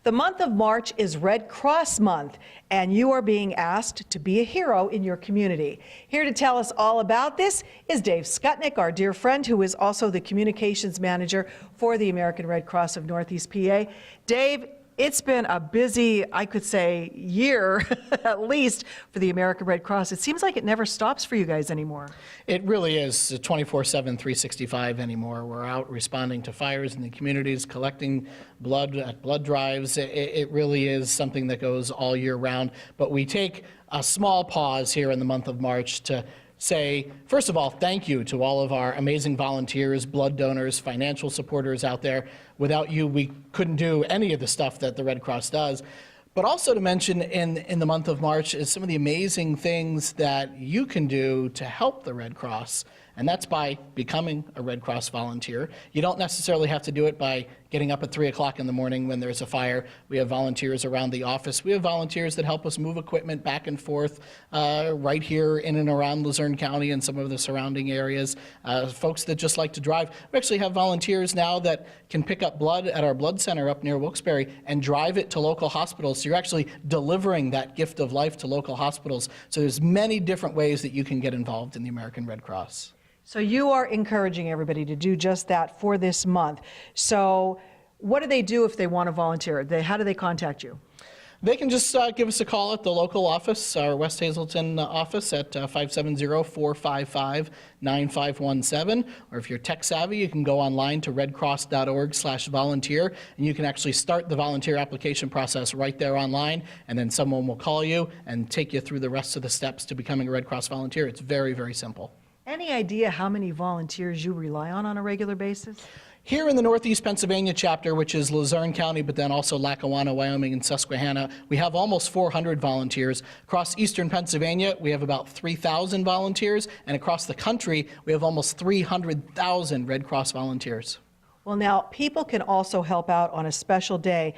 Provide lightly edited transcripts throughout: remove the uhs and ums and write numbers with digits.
The month of March is Red Cross Month, and you are being asked to be a hero in your community. Here to tell us all about this is Dave Skutnik, our dear friend, who is also the communications manager for the American Red Cross of Northeast PA. Dave, it's been a busy, I could say, year at least for the American Red Cross. It seems like it never stops for you guys anymore. It really is 24/7, 365 anymore. We're out responding to fires in the communities, collecting blood at blood drives. It really is something that goes all year round. But we take a small pause here in the month of March to say, first of all, thank you to all of our amazing volunteers, blood donors, financial supporters out there. Without you, we couldn't do any of the stuff that the Red Cross does. But also to mention in the month of March is some of the amazing things that you can do to help the Red Cross. And that's by becoming a Red Cross volunteer. You don't necessarily have to do it by getting up at 3 o'clock in the morning when there's a fire. We have volunteers around the office. We have volunteers that help us move equipment back and forth right here in and around Luzerne County and some of the surrounding areas. Folks that just like to drive. We actually have volunteers now that can pick up blood at our blood center up near Wilkes-Barre and drive it to local hospitals. So you're actually delivering that gift of life to local hospitals. So there's many different ways that you can get involved in the American Red Cross. So you are encouraging everybody to do just that for this month. So what do they do if they want to volunteer? How do they contact you? They can just give us a call at the local office, our West Hazleton office at 570-455-9517. Or if you're tech savvy, you can go online to redcross.org/volunteer, and you can actually start the volunteer application process right there online, and then someone will call you and take you through the rest of the steps to becoming a Red Cross volunteer. It's very, very simple. Any idea how many volunteers you rely on a regular basis? Here in the Northeast Pennsylvania chapter, which is Luzerne County, but then also Lackawanna, Wyoming, and Susquehanna, we have almost 400 volunteers. Across eastern Pennsylvania, we have about 3,000 volunteers, and across the country, we have almost 300,000 Red Cross volunteers. Well, now, people can also help out on a special day.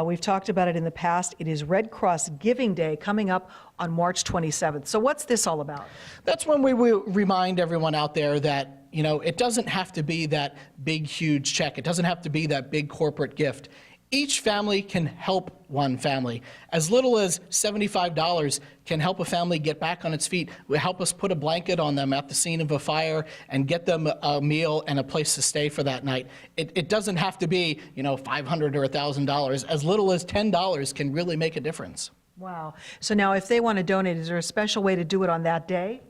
We've talked about it in the past. It is Red Cross Giving Day coming up on March 27th. So what's this all about? That's when we will remind everyone out there that, you know, it doesn't have to be that big, huge check. It doesn't have to be that big corporate gift. Each family can help one family. As little as $75 can help a family get back on its feet. Will help us put a blanket on them at the scene of a fire and get them a meal and a place to stay for that night. It doesn't have to be, you know, $500 or $1,000. As little as $10 can really make a difference. Wow. So now if they want to donate, is there a special way to do it on that day?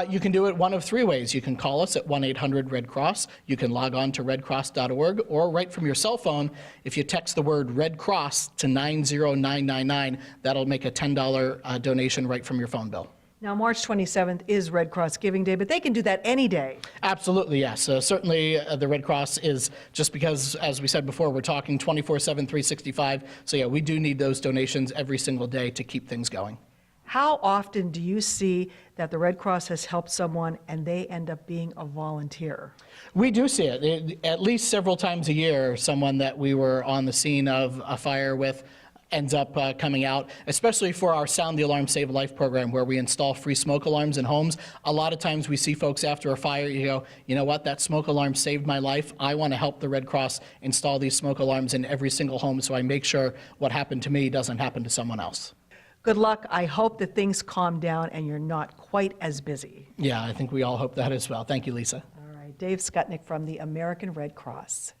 You can do it one of three ways. You can call us at 1-800-RED-CROSS. You can log on to redcross.org, or right from your cell phone, if you text the word Red Cross to 90999, that'll make a $10 donation right from your phone bill. Now, March 27th is Red Cross Giving Day, but they can do that any day. Absolutely, yes. Certainly, the Red Cross is, just because, as we said before, we're talking 24/7, 365. So yeah, we do need those donations every single day to keep things going. How often do you see that the Red Cross has helped someone and they end up being a volunteer? We do see it. At least several times a year, someone that we were on the scene of a fire with ends up coming out, especially for our Sound the Alarm Save a Life program, where we install free smoke alarms in homes. A lot of times we see folks after a fire, you go, you know what, that smoke alarm saved my life. I want to help the Red Cross install these smoke alarms in every single home so I make sure what happened to me doesn't happen to someone else. Good luck. I hope that things calm down and you're not quite as busy. Yeah, I think we all hope that as well. Thank you, Lisa. All right, Dave Skutnik from the American Red Cross.